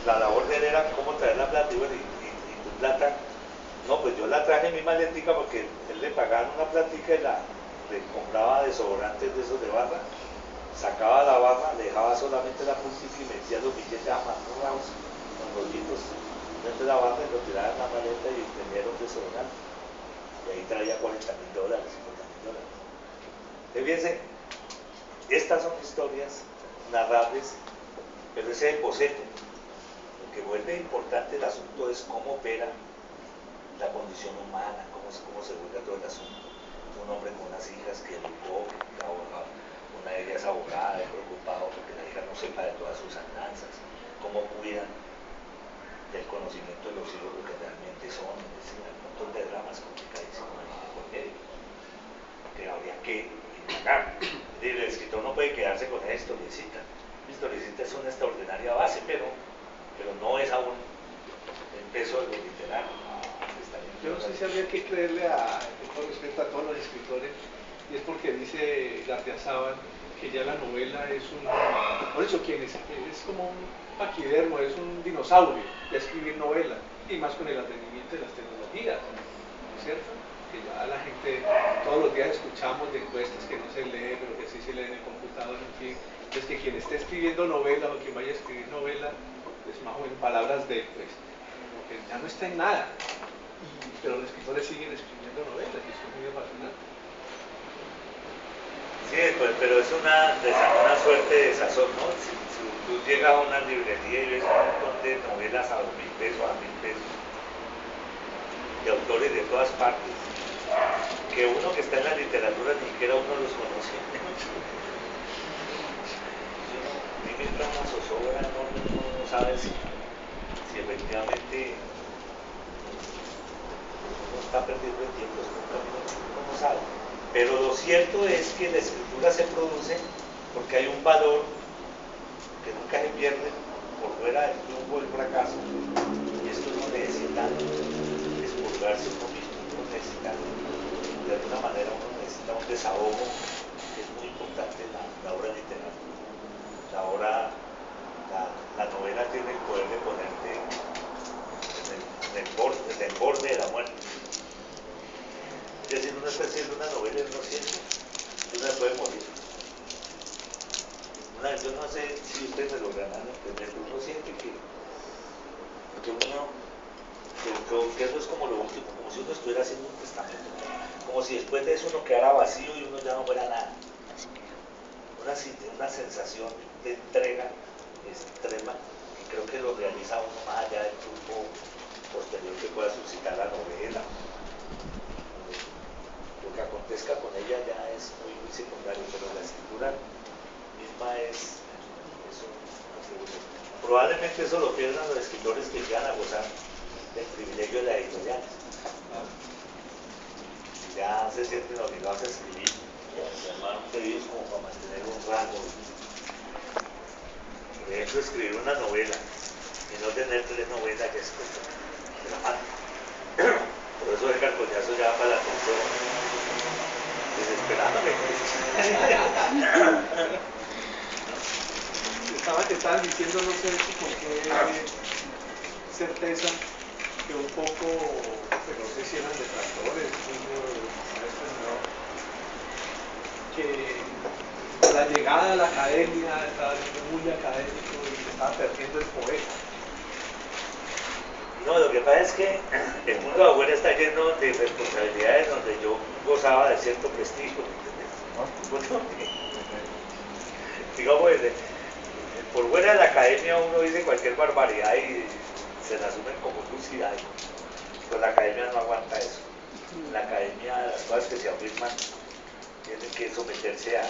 La labor de él era cómo traer la plata y bueno, y tu plata. No, pues yo la traje en mi maletica porque él le pagaban una platica y le compraba desodorantes de esos de barra, sacaba la barra, le dejaba solamente la puntita y metía los billetes amarrados con rollitos dentro de la barra y lo tiraba en la maleta y tenía los desodorantes. Y ahí traía $40,000, $50,000. Fíjense, estas son historias narrables, pero ese es el boceto. Lo que vuelve importante el asunto es cómo opera la condición humana, cómo se vuelve todo el asunto. Un hombre con unas hijas que educó, una de ellas abogada, preocupado porque la hija no sepa de todas sus andanzas, cómo cuidan del conocimiento de los hijos lo que realmente son, es decir, hay un montón de dramas complicadísimos por medio, que habría que indagar. El escritor no puede quedarse con esa historiecita. La historiecita es una extraordinaria base, pero no es aún peso de lo literario. Yo no sé si habría que creerle con respecto a todos los escritores, y es porque dice Gardiazabal que ya la novela es por eso es como un paquidermo, es un dinosaurio, ya escribir novela, y más con el advenimiento de las tecnologías, ¿no es cierto? Que ya la gente, todos los días escuchamos de encuestas que no se lee, pero que sí se lee en el computador, en fin. Es que quien esté escribiendo novela o quien vaya a escribir novela, pues más o menos palabras de, pues, como que ya no está en nada. Pero los escritores siguen escribiendo novelas y eso es muy apasionante. Sí, pues, pero es una suerte de sazón, ¿no? Si tú llegas a una librería y ves un montón de novelas a 2.000 pesos, a 1.000 pesos, de autores de todas partes, que uno que está en la literatura ni siquiera uno los conoce. A mí me entra una zozobra enorme, uno no sabe si efectivamente uno está perdiendo el tiempo, uno no sabe. Pero lo cierto es que la escritura se produce porque hay un valor que nunca se pierde por fuera del triunfo del fracaso, y esto no necesita expurgarse uno mismo, uno necesita, de alguna manera uno necesita un desahogo que es muy importante en la obra literaria. La novela tiene el poder de ponerte en el borde de la muerte. Es decir, uno está haciendo una novela y uno siente que uno puede morir. Yo no sé si ustedes me lograrán entender, pero uno siente que eso es como lo último, como si uno estuviera haciendo un testamento, como si después de eso uno quedara vacío y uno ya no fuera nada. Una sensación de entrega extrema, que creo que lo realiza uno más allá del grupo posterior que pueda suscitar la novela. Lo que acontezca con ella ya es muy secundario, pero la escritura misma es un atributo. Probablemente eso lo pierdan los escritores que llegan a gozar del privilegio de la editorial. Ya se sienten obligados a escribir, se llaman pedidos como para mantener un rango. Por ejemplo, escribir una novela y no tener 3 novelas ya es dramático. Por eso el carcoñazo ya va para la tercera. Desesperándome. Te estaban diciendo, no sé con qué certeza, que un poco, pero no sé si eran detractores, que la llegada a la academia estaba siendo muy académico y se estaba perdiendo el poeta. No, lo que pasa es que el mundo de afuera está lleno de responsabilidades donde yo gozaba de cierto prestigio, ¿entiendes? Digamos, por fuera de la academia uno dice cualquier barbaridad y se la asumen como lúcida, pues la academia no aguanta eso. La academia, las cosas que se afirman tienen que someterse a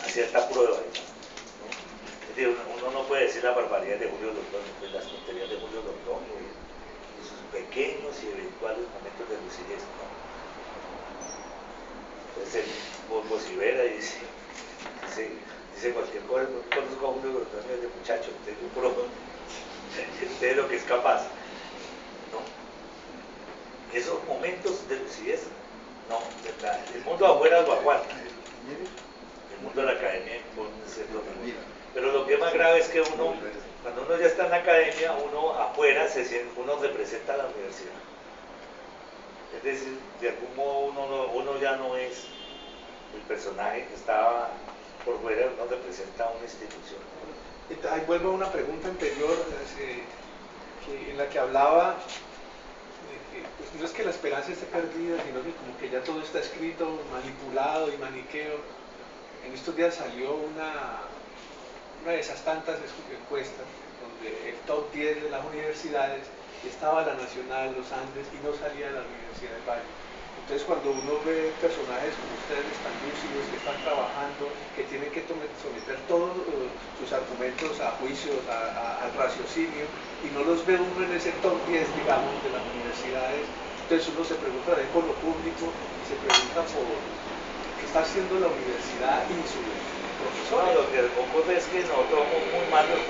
cierta prueba, ¿no? Es decir, uno no puede decir las barbaridades de Julio Londoño, pues las tonterías de Julio Londoño y sus pequeños y eventuales momentos de lucidez, ¿no? Entonces el vocifera y dice cualquier cosa. No conozco a Julio Londoño desde muchacho, tengo un pro de lo que es capaz, ¿no? Esos momentos de lucidez, no, el mundo afuera lo aguanta, el mundo de la academia impone cierto nivel. Pero lo que es más grave es que uno, cuando uno ya está en la academia, uno afuera uno representa a la universidad. Es decir, de algún modo uno ya no es el personaje que estaba por fuera, uno representa a una institución. Ahí vuelvo a una pregunta anterior en la que hablaba de que pues, no es que la esperanza esté perdida, sino que como que ya todo está escrito, manipulado y maniqueo. En estos días salió una de esas tantas encuestas donde el top 10 de las universidades estaba la Nacional, los Andes y no salía la Universidad del Valle. Entonces cuando uno ve personajes como ustedes tan lúcidos que están trabajando, que tienen que someter todos sus argumentos a juicios, al raciocinio, y no los ve uno en ese top 10, digamos, de las universidades, entonces uno se pregunta también por lo público y se pregunta por qué está haciendo la universidad y sus profesores. Lo que ocurre es que nosotros somos muy malos para